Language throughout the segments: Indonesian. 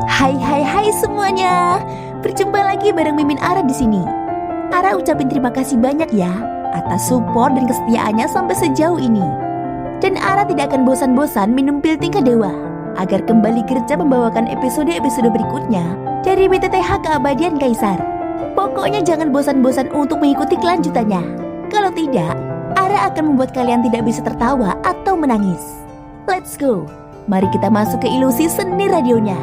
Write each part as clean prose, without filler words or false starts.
Hai semuanya. Berjumpa lagi bareng Mimin Ara di sini. Ara ucapin terima kasih banyak ya atas support dan kesetiaannya sampai sejauh ini. Dan Ara tidak akan bosan-bosan minum pil tingkat dewa agar kembali kerja membawakan episode-episode berikutnya dari BTTH Keabadian Kaisar. Pokoknya jangan bosan-bosan untuk mengikuti kelanjutannya. Kalau tidak, Ara akan membuat kalian tidak bisa tertawa atau menangis. Let's go. Mari kita masuk ke ilusi seni radionya.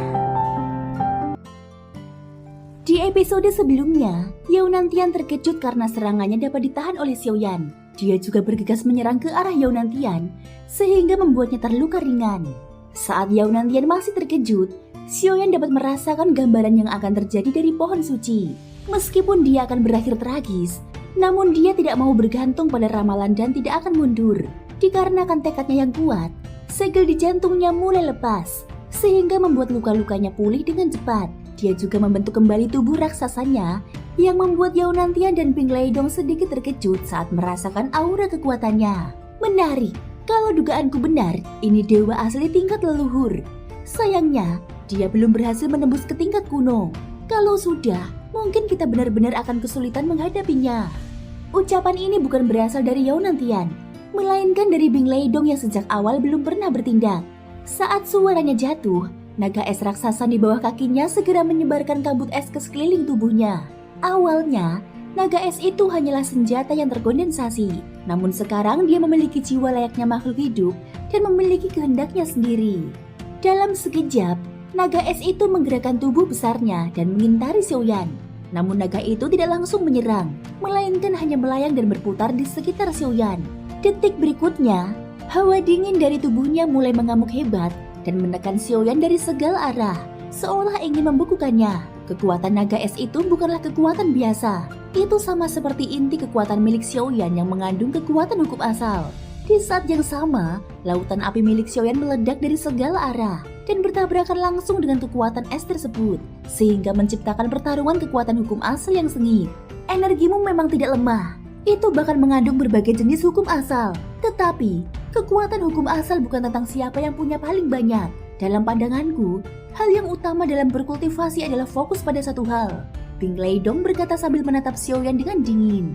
Di episode sebelumnya, Yao Nantian terkejut karena serangannya dapat ditahan oleh Xiaoyan. Dia juga bergegas menyerang ke arah Yao Nantian, sehingga membuatnya terluka ringan. Saat Yao Nantian masih terkejut, Xiaoyan dapat merasakan gambaran yang akan terjadi dari pohon suci. Meskipun dia akan berakhir tragis, namun dia tidak mau bergantung pada ramalan dan tidak akan mundur. Dikarenakan tekadnya yang kuat, segel di jantungnya mulai lepas, sehingga membuat luka-lukanya pulih dengan cepat. Dia juga membentuk kembali tubuh raksasanya yang membuat Yao Nantian dan Ping Leidong sedikit terkejut saat merasakan aura kekuatannya. Menarik, kalau dugaanku benar, ini dewa asli tingkat leluhur. Sayangnya, dia belum berhasil menembus ke tingkat kuno. Kalau sudah, mungkin kita benar-benar akan kesulitan menghadapinya. Ucapan ini bukan berasal dari Yao Nantian, melainkan dari Ping Leidong yang sejak awal belum pernah bertindak. Saat suaranya jatuh, naga es raksasa di bawah kakinya segera menyebarkan kabut es ke sekeliling tubuhnya. Awalnya, naga es itu hanyalah senjata yang terkondensasi. Namun sekarang dia memiliki jiwa layaknya makhluk hidup dan memiliki kehendaknya sendiri. Dalam sekejap, naga es itu menggerakkan tubuh besarnya dan mengintari Xiaoyan. Namun naga itu tidak langsung menyerang, melainkan hanya melayang dan berputar di sekitar Xiaoyan. Detik berikutnya, hawa dingin dari tubuhnya mulai mengamuk hebat dan menekan Xiaoyan dari segala arah, seolah ingin membekukannya. Kekuatan naga es itu bukanlah kekuatan biasa. Itu sama seperti inti kekuatan milik Xiaoyan yang mengandung kekuatan hukum asal. Di saat yang sama, lautan api milik Xiaoyan meledak dari segala arah dan bertabrakan langsung dengan kekuatan es tersebut, sehingga menciptakan pertarungan kekuatan hukum asal yang sengit. Energimu memang tidak lemah. Itu bahkan mengandung berbagai jenis hukum asal. Tetapi, kekuatan hukum asal bukan tentang siapa yang punya paling banyak. Dalam pandanganku, hal yang utama dalam berkultivasi adalah fokus pada satu hal. Ping Leidong berkata sambil menatap Xiaoyan dengan dingin.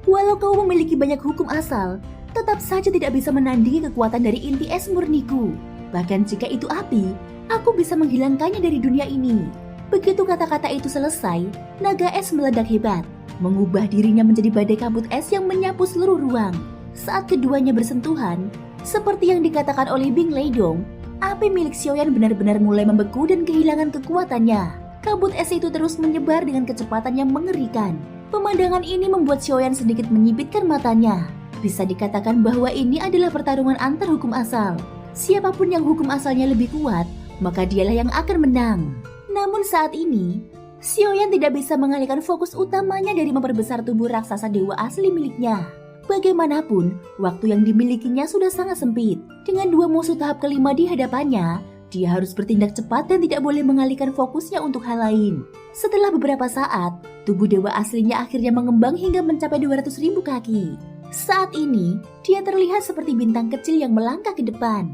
Walau kau memiliki banyak hukum asal, tetap saja tidak bisa menandingi kekuatan dari inti es murniku. Bahkan jika itu api, aku bisa menghilangkannya dari dunia ini. Begitu kata-kata itu selesai, naga es meledak hebat, mengubah dirinya menjadi badai kabut es yang menyapu seluruh ruang. Saat keduanya bersentuhan, seperti yang dikatakan oleh Ping Leidong, api milik Xiaoyan benar-benar mulai membeku dan kehilangan kekuatannya. Kabut es itu terus menyebar dengan kecepatan yang mengerikan. Pemandangan ini membuat Xiaoyan sedikit menyipitkan matanya. Bisa dikatakan bahwa ini adalah pertarungan antar hukum asal. Siapapun yang hukum asalnya lebih kuat, maka dialah yang akan menang. Namun saat ini, Xiaoyan tidak bisa mengalihkan fokus utamanya dari memperbesar tubuh raksasa dewa asli miliknya. Bagaimanapun, waktu yang dimilikinya sudah sangat sempit. Dengan dua musuh tahap kelima di hadapannya, dia harus bertindak cepat dan tidak boleh mengalihkan fokusnya untuk hal lain. Setelah beberapa saat, tubuh dewa aslinya akhirnya mengembang hingga mencapai 200.000 kaki. Saat ini, dia terlihat seperti bintang kecil yang melangkah ke depan.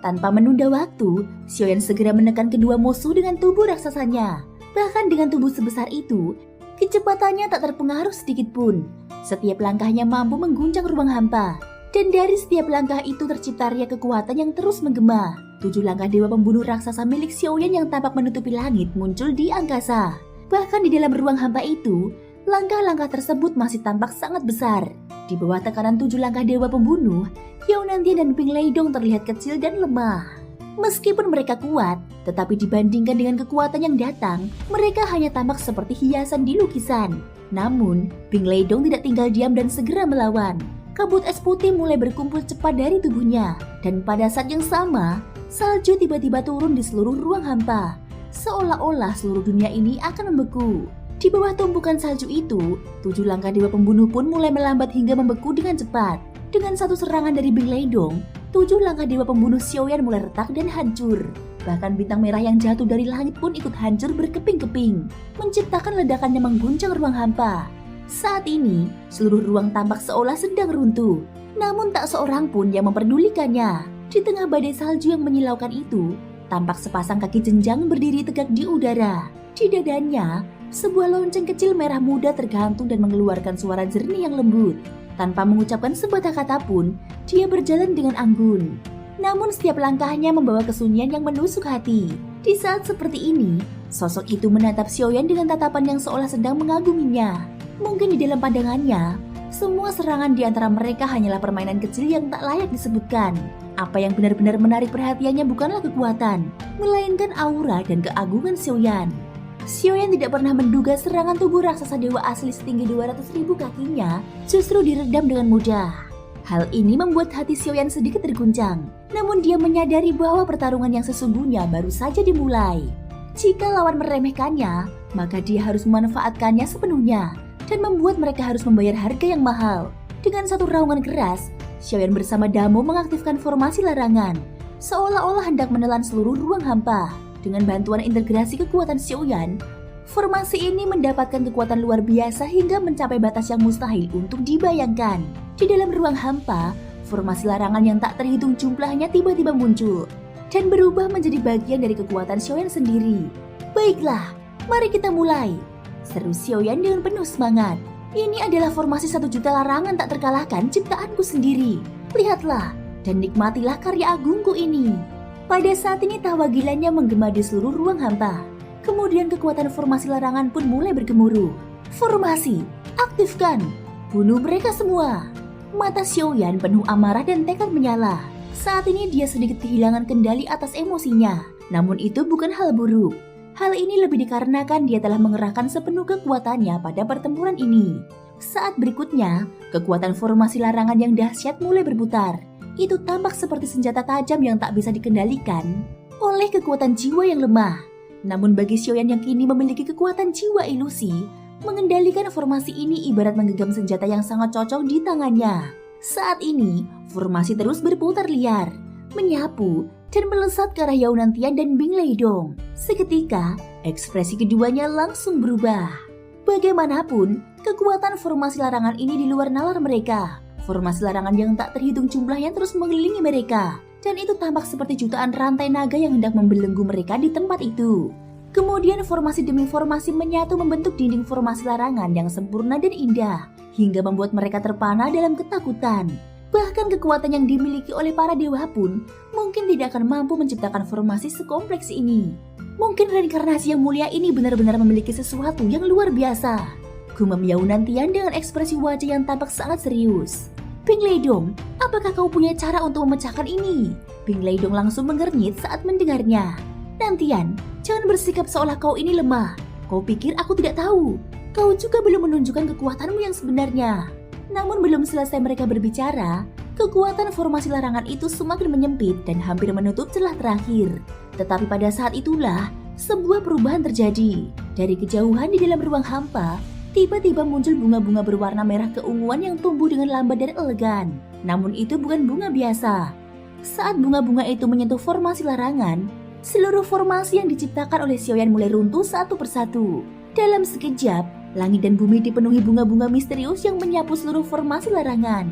Tanpa menunda waktu, Xiaoyan segera menekan kedua musuh dengan tubuh raksasanya. Bahkan dengan tubuh sebesar itu, kecepatannya tak terpengaruh sedikit pun. Setiap langkahnya mampu mengguncang ruang hampa. Dan dari setiap langkah itu tercipta ria kekuatan yang terus menggema. 7 langkah dewa pembunuh raksasa milik Xiaoyan yang tampak menutupi langit muncul di angkasa. Bahkan di dalam ruang hampa itu, langkah-langkah tersebut masih tampak sangat besar. Di bawah tekanan 7 langkah dewa pembunuh, Yao Nantian dan Ping Leidong terlihat kecil dan lemah. Meskipun mereka kuat, tetapi dibandingkan dengan kekuatan yang datang, mereka hanya tampak seperti hiasan di lukisan. Namun, Ping Leidong tidak tinggal diam dan segera melawan. Kabut es putih mulai berkumpul cepat dari tubuhnya, dan pada saat yang sama, salju tiba-tiba turun di seluruh ruang hampa. Seolah-olah seluruh dunia ini akan membeku. Di bawah tumpukan salju itu, 7 langkah dewa pembunuh pun mulai melambat hingga membeku dengan cepat. Dengan satu serangan dari Ping Leidong, 7 langkah dewa pembunuh Xiaoyan mulai retak dan hancur. Bahkan bintang merah yang jatuh dari langit pun ikut hancur berkeping-keping, menciptakan ledakan yang mengguncang ruang hampa. Saat ini, seluruh ruang tampak seolah sedang runtuh. Namun tak seorang pun yang memperdulikannya. Di tengah badai salju yang menyilaukan itu, Tampak sepasang kaki jenjang berdiri tegak di udara. Di dadanya, sebuah lonceng kecil merah muda tergantung dan mengeluarkan suara jernih yang lembut. Tanpa mengucapkan sepatah kata pun, dia berjalan dengan anggun. Namun setiap langkahnya membawa kesunyian yang menusuk hati. Di saat seperti ini, sosok itu menatap Xiaoyan dengan tatapan yang seolah sedang mengaguminya. Mungkin di dalam pandangannya, semua serangan di antara mereka hanyalah permainan kecil yang tak layak disebutkan. Apa yang benar-benar menarik perhatiannya bukanlah kekuatan, melainkan aura dan keagungan Xiaoyan. Xiaoyan tidak pernah menduga serangan tubuh raksasa dewa asli setinggi 200.000 kakinya justru diredam dengan mudah. Hal ini membuat hati Xiaoyan sedikit terguncang, namun dia menyadari bahwa pertarungan yang sesungguhnya baru saja dimulai. Jika lawan meremehkannya, maka dia harus memanfaatkannya sepenuhnya dan membuat mereka harus membayar harga yang mahal. Dengan satu raungan keras, Xiaoyan bersama Damo mengaktifkan formasi larangan, seolah-olah hendak menelan seluruh ruang hampa. Dengan bantuan integrasi kekuatan Xiaoyan, formasi ini mendapatkan kekuatan luar biasa hingga mencapai batas yang mustahil untuk dibayangkan. Di dalam ruang hampa, formasi larangan yang tak terhitung jumlahnya tiba-tiba muncul dan berubah menjadi bagian dari kekuatan Xiaoyan sendiri. Baiklah, mari kita mulai, seru Xiaoyan dengan penuh semangat. Ini adalah formasi 1 juta larangan tak terkalahkan ciptaanku sendiri. Lihatlah dan nikmatilah karya agungku ini. Pada saat ini tawa gilanya menggema di seluruh ruang hampa. Kemudian kekuatan formasi larangan pun mulai bergemuruh. Formasi, aktifkan, bunuh mereka semua. Mata Xiaoyan penuh amarah dan tekad menyala. Saat ini dia sedikit kehilangan kendali atas emosinya. Namun itu bukan hal buruk. Hal ini lebih dikarenakan dia telah mengerahkan sepenuh kekuatannya pada pertempuran ini. Saat berikutnya, kekuatan formasi larangan yang dahsyat mulai berputar. Itu tampak seperti senjata tajam yang tak bisa dikendalikan oleh kekuatan jiwa yang lemah. Namun bagi Xiaoyan yang kini memiliki kekuatan jiwa ilusi, mengendalikan formasi ini ibarat menggenggam senjata yang sangat cocok di tangannya. Saat ini, formasi terus berputar liar, menyapu, dan melesat ke arah Yao Nantian dan Bing Leidong. Seketika, ekspresi keduanya langsung berubah. Bagaimanapun, kekuatan formasi larangan ini di luar nalar mereka. Formasi larangan yang tak terhitung jumlahnya terus mengelilingi mereka, dan itu tampak seperti jutaan rantai naga yang hendak membelenggu mereka di tempat itu. Kemudian formasi demi formasi menyatu membentuk dinding formasi larangan yang sempurna dan indah, hingga membuat mereka terpana dalam ketakutan. Bahkan kekuatan yang dimiliki oleh para dewa pun mungkin tidak akan mampu menciptakan formasi sekompleks ini. Mungkin reinkarnasi yang mulia ini benar-benar memiliki sesuatu yang luar biasa. Gumam Yao Nantian dengan ekspresi wajah yang tampak sangat serius. Bing Leidong, apakah kau punya cara untuk memecahkan ini? Bing Leidong langsung mengernyit saat mendengarnya. Nantian, jangan bersikap seolah kau ini lemah. Kau pikir aku tidak tahu? Kau juga belum menunjukkan kekuatanmu yang sebenarnya. Namun belum selesai mereka berbicara, kekuatan formasi larangan itu semakin menyempit dan hampir menutup celah terakhir. Tetapi pada saat itulah, sebuah perubahan terjadi. Dari kejauhan di dalam ruang hampa, tiba-tiba muncul bunga-bunga berwarna merah keunguan yang tumbuh dengan lambat dan elegan. Namun itu bukan bunga biasa. Saat bunga-bunga itu menyentuh formasi larangan, seluruh formasi yang diciptakan oleh Xiaoyan mulai runtuh satu persatu. Dalam sekejap, langit dan bumi dipenuhi bunga-bunga misterius yang menyapu seluruh formasi larangan.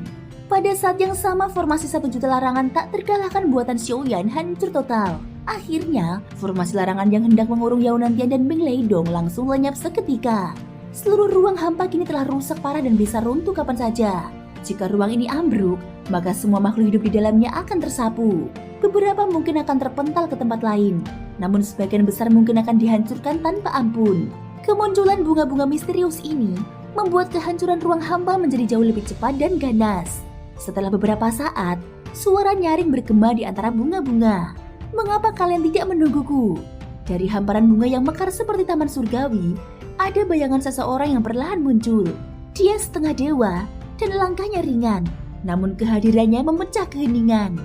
Pada saat yang sama, formasi 1 juta larangan tak terkalahkan buatan Xiaoyan hancur total. Akhirnya, formasi larangan yang hendak mengurung Yao Nantian dan Bing Leidong langsung lenyap seketika. Seluruh ruang hampa kini telah rusak parah dan bisa runtuh kapan saja. Jika ruang ini ambruk, maka semua makhluk hidup di dalamnya akan tersapu. Beberapa mungkin akan terpental ke tempat lain, namun sebagian besar mungkin akan dihancurkan tanpa ampun. Kemunculan bunga-bunga misterius ini membuat kehancuran ruang hampa menjadi jauh lebih cepat dan ganas. Setelah beberapa saat, suara nyaring bergema di antara bunga-bunga. Mengapa kalian tidak menungguku? Dari hamparan bunga yang mekar seperti taman surgawi, ada bayangan seseorang yang perlahan muncul. Dia setengah dewa dan langkahnya ringan, namun kehadirannya memecah keheningan.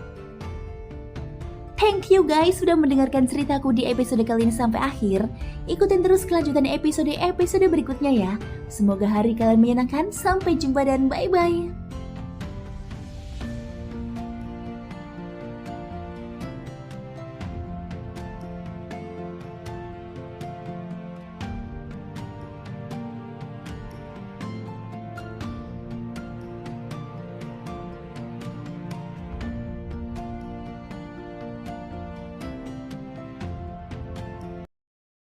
Thank you guys sudah mendengarkan ceritaku di episode kali ini sampai akhir. Ikutin terus kelanjutan episode berikutnya ya. Semoga hari kalian menyenangkan. Sampai jumpa dan bye-bye.